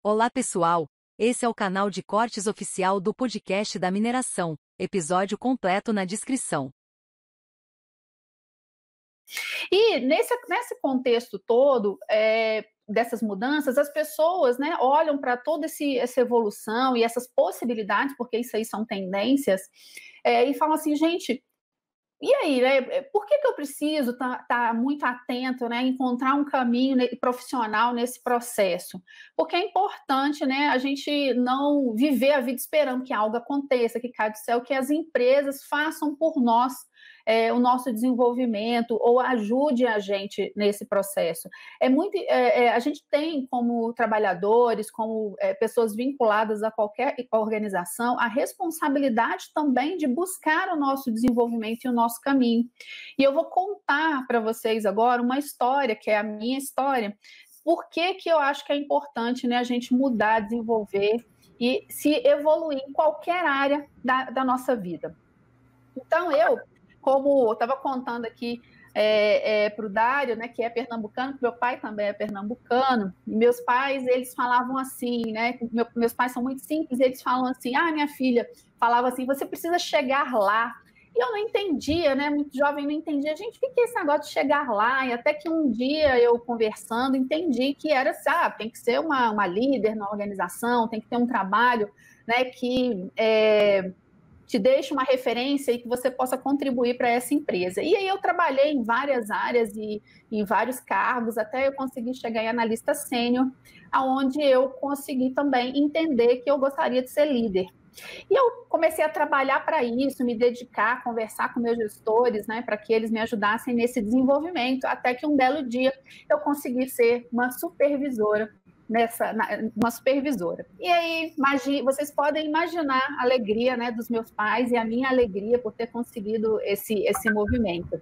Olá pessoal, esse é o canal de cortes oficial do podcast da mineração, episódio completo na descrição. E nesse contexto todo, dessas mudanças, as pessoas, né, olham para toda essa evolução e essas possibilidades, porque isso aí são tendências, e falam assim, gente, e aí, né, por que eu preciso tá muito atento, né, encontrar um caminho profissional nesse processo? Porque é importante, né, a gente não viver a vida esperando que algo aconteça, que caia do céu, que as empresas façam por nós o nosso desenvolvimento ou ajude a gente nesse processo. A gente tem como trabalhadores, como pessoas vinculadas a qualquer organização, a responsabilidade também de buscar o nosso desenvolvimento e o nosso caminho. E eu vou contar para vocês agora uma história, que é a minha história. Por que eu acho que é importante, né, a gente mudar, desenvolver e se evoluir em qualquer área da nossa vida? Então, como eu estava contando aqui para o Dário, né, que é pernambucano, meu pai também é pernambucano, e meus pais, eles falavam assim, né, meus pais são muito simples, eles falam assim, minha filha falava assim, você precisa chegar lá. E eu não entendia, né, muito jovem, não entendia, gente, o que é esse negócio de chegar lá? E até que um dia eu conversando, entendi que era, tem que ser uma líder na organização, tem que ter um trabalho, né, que te deixe uma referência e que você possa contribuir para essa empresa. E aí eu trabalhei em várias áreas e em vários cargos, até eu conseguir chegar em analista sênior, aonde eu consegui também entender que eu gostaria de ser líder. E eu comecei a trabalhar para isso, me dedicar, conversar com meus gestores, né, para que eles me ajudassem nesse desenvolvimento, até que um belo dia eu consegui ser uma supervisora uma supervisora. E aí, vocês podem imaginar a alegria, né, dos meus pais e a minha alegria por ter conseguido esse movimento.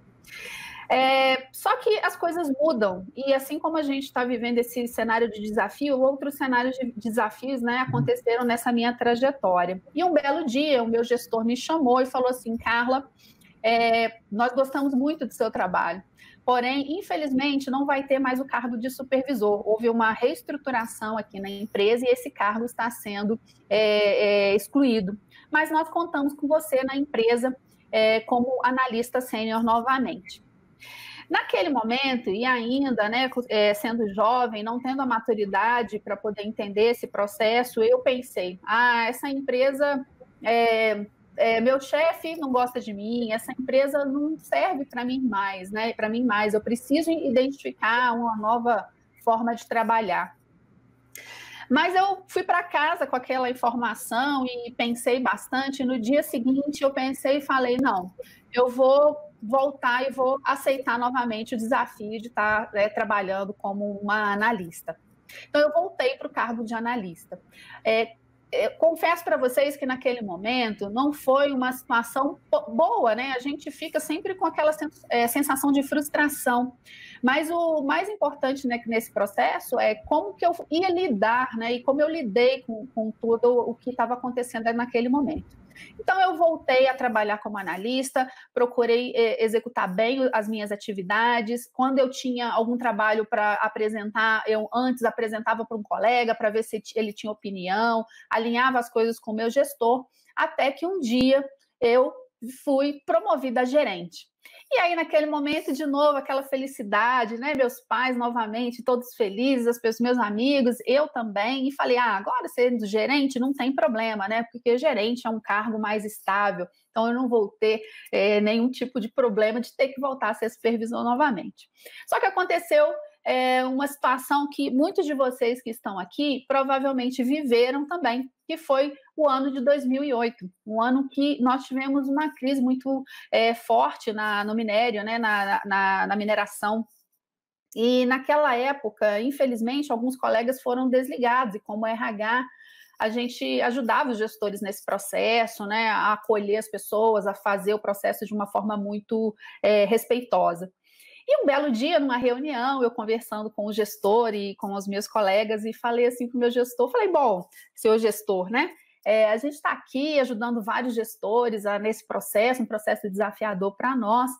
Só que as coisas mudam, e assim como a gente está vivendo esse cenário de desafio, outros cenários de desafios, né, aconteceram nessa minha trajetória. E um belo dia, o meu gestor me chamou e falou assim, Carla, nós gostamos muito do seu trabalho, porém, infelizmente, não vai ter mais o cargo de supervisor. Houve uma reestruturação aqui na empresa e esse cargo está sendo excluído. Mas nós contamos com você na empresa como analista sênior novamente. Naquele momento, e ainda, né, sendo jovem, não tendo a maturidade para poder entender esse processo, eu pensei, essa empresa... meu chefe não gosta de mim, essa empresa não serve para mim mais, né? Para mim mais, eu preciso identificar uma nova forma de trabalhar. Mas eu fui para casa com aquela informação e pensei bastante. No dia seguinte, eu pensei e falei: não, eu vou voltar e vou aceitar novamente o desafio de estar trabalhando como uma analista. Então, eu voltei para o cargo de analista. Confesso para vocês que naquele momento não foi uma situação boa, né? A gente fica sempre com aquela sensação de frustração. Mas o mais importante, né, nesse processo é como que eu ia lidar, né? E como eu lidei com tudo o que estava acontecendo naquele momento. Então, eu voltei a trabalhar como analista, procurei executar bem as minhas atividades. Quando eu tinha algum trabalho para apresentar, eu antes apresentava para um colega para ver se ele tinha opinião, alinhava as coisas com o meu gestor, até que um dia eu fui promovida a gerente. E aí, naquele momento, de novo, aquela felicidade, né? Meus pais, novamente, todos felizes, meus amigos, eu também. E falei, agora sendo gerente, não tem problema, né? Porque gerente é um cargo mais estável. Então, eu não vou ter nenhum tipo de problema de ter que voltar a ser supervisor novamente. Só que aconteceu uma situação que muitos de vocês que estão aqui provavelmente viveram também, que foi o ano de 2008, um ano que nós tivemos uma crise muito forte no minério, né, na mineração. E naquela época, infelizmente, alguns colegas foram desligados, e como RH, a gente ajudava os gestores nesse processo, né, a acolher as pessoas, a fazer o processo de uma forma muito respeitosa. E um belo dia, numa reunião, eu conversando com o gestor e com os meus colegas, e falei assim para o meu gestor, falei, bom, senhor gestor, né? A gente está aqui ajudando vários gestores nesse processo, um processo desafiador para nós.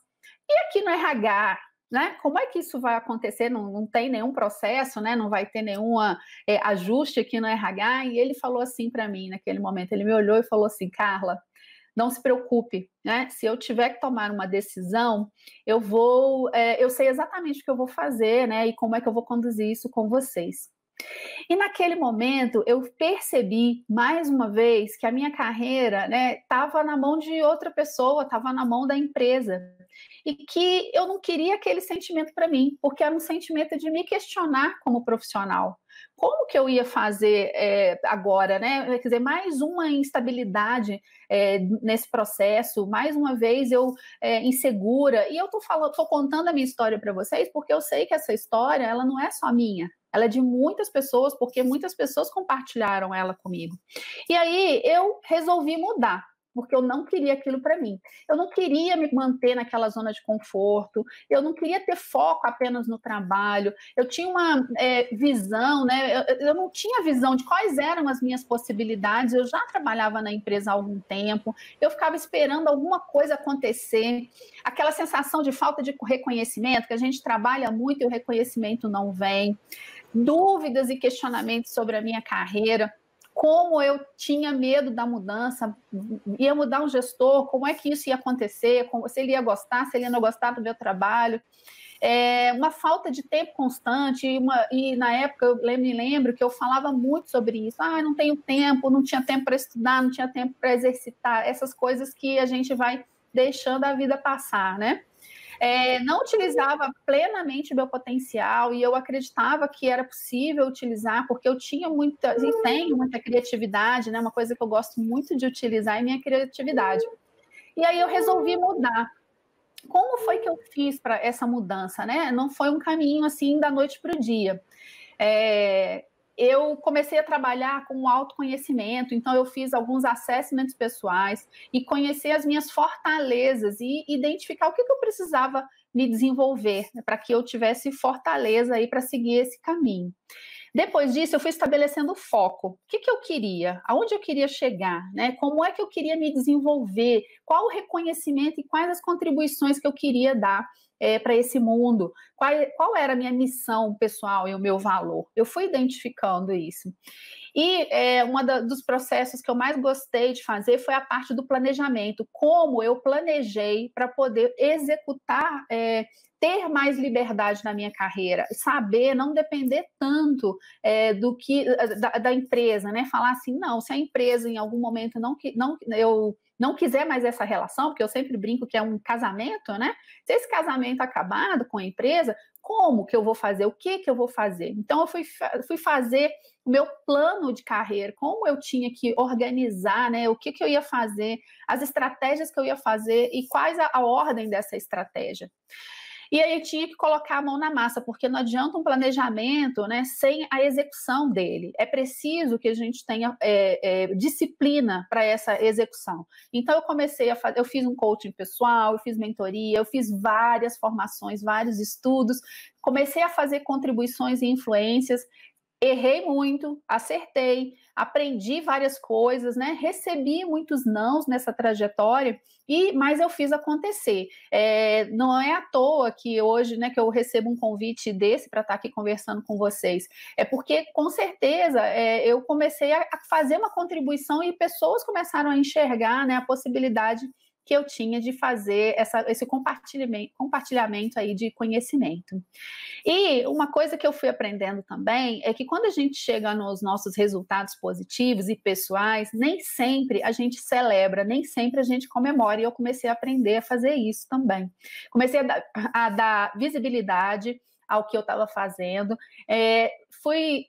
E aqui no RH, né? Como é que isso vai acontecer? Não tem nenhum processo, né? Não vai ter nenhum ajuste aqui no RH. E ele falou assim para mim naquele momento, ele me olhou e falou assim, Carla, não se preocupe, né? Se eu tiver que tomar uma decisão, eu sei exatamente o que eu vou fazer, né? E como é que eu vou conduzir isso com vocês. E naquele momento eu percebi mais uma vez que a minha carreira, né, estava na mão de outra pessoa, estava na mão da empresa. E que eu não queria aquele sentimento para mim, porque era um sentimento de me questionar como profissional. Como que eu ia fazer agora, né? Quer dizer, mais uma instabilidade nesse processo, mais uma vez eu insegura. E eu tô contando a minha história para vocês, porque eu sei que essa história ela não é só minha. Ela é de muitas pessoas, porque muitas pessoas compartilharam ela comigo. E aí eu resolvi mudar, porque eu não queria aquilo para mim. Eu não queria me manter naquela zona de conforto, eu não queria ter foco apenas no trabalho, eu tinha uma visão, né? Eu não tinha visão de quais eram as minhas possibilidades, eu já trabalhava na empresa há algum tempo, eu ficava esperando alguma coisa acontecer, aquela sensação de falta de reconhecimento, que a gente trabalha muito e o reconhecimento não vem, dúvidas e questionamentos sobre a minha carreira, como eu tinha medo da mudança, ia mudar um gestor, como é que isso ia acontecer, se ele ia gostar, se ele ia não gostar do meu trabalho, uma falta de tempo constante, e na época eu me lembro que eu falava muito sobre isso, não tenho tempo, não tinha tempo para estudar, não tinha tempo para exercitar, essas coisas que a gente vai deixando a vida passar, né? Não utilizava plenamente o meu potencial e eu acreditava que era possível utilizar, porque eu tinha muita, e tenho muita criatividade, né? Uma coisa que eu gosto muito de utilizar é minha criatividade. E aí eu resolvi mudar. Como foi que eu fiz para essa mudança, né? Não foi um caminho assim da noite para o dia. Eu comecei a trabalhar com o autoconhecimento, então eu fiz alguns assessments pessoais e conhecer as minhas fortalezas e identificar o que eu precisava me desenvolver, né, para que eu tivesse fortaleza aí para seguir esse caminho. Depois disso, eu fui estabelecendo foco. O que eu queria? Aonde eu queria chegar? Né? Como é que eu queria me desenvolver? Qual o reconhecimento e quais as contribuições que eu queria dar para esse mundo? Qual era a minha missão pessoal e o meu valor? Eu fui identificando isso. E dos processos que eu mais gostei de fazer foi a parte do planejamento. Como eu planejei para poder executar, ter mais liberdade na minha carreira, saber, não depender tanto do que da empresa, né? Falar assim, não, se a empresa em algum momento eu não quiser mais essa relação, porque eu sempre brinco que é um casamento, né? Se esse casamento acabado com a empresa, como que eu vou fazer? O que eu vou fazer? Então, eu fui fazer o meu plano de carreira, como eu tinha que organizar, né? O que eu ia fazer, as estratégias que eu ia fazer e quais a ordem dessa estratégia. E aí tinha que colocar a mão na massa, porque não adianta um planejamento, né, sem a execução dele. É preciso que a gente tenha disciplina para essa execução. Então eu comecei a fazer, eu fiz um coaching pessoal, eu fiz mentoria, eu fiz várias formações, vários estudos, comecei a fazer contribuições e influências. Errei muito, acertei, aprendi várias coisas, né? Recebi muitos nãos nessa trajetória, mas eu fiz acontecer. Não é à toa que hoje, né, que eu recebo um convite desse para estar aqui conversando com vocês. É porque, com certeza, eu comecei a fazer uma contribuição e pessoas começaram a enxergar, né, a possibilidade que eu tinha de fazer esse compartilhamento aí de conhecimento. E uma coisa que eu fui aprendendo também é que quando a gente chega nos nossos resultados positivos e pessoais, nem sempre a gente celebra, nem sempre a gente comemora, e eu comecei a aprender a fazer isso também. Comecei a dar visibilidade ao que eu estava fazendo, fui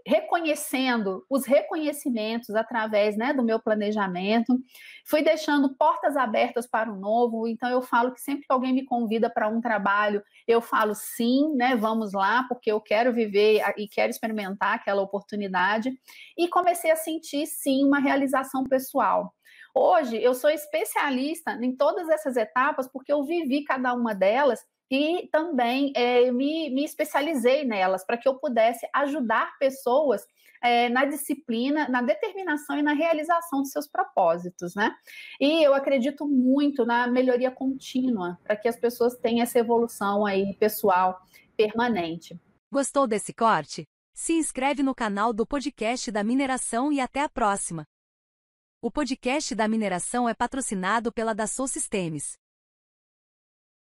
reconhecendo os reconhecimentos através, né, do meu planejamento, fui deixando portas abertas para o novo. Então eu falo que sempre que alguém me convida para um trabalho, eu falo sim, né, vamos lá, porque eu quero viver e quero experimentar aquela oportunidade, e comecei a sentir sim uma realização pessoal. Hoje eu sou especialista em todas essas etapas porque eu vivi cada uma delas e também me especializei nelas para que eu pudesse ajudar pessoas na disciplina, na determinação e na realização dos seus propósitos, né? E eu acredito muito na melhoria contínua, para que as pessoas tenham essa evolução aí pessoal permanente. Gostou desse corte? Se inscreve no canal do podcast da mineração e até a próxima. O podcast da mineração é patrocinado pela Dassault Systems.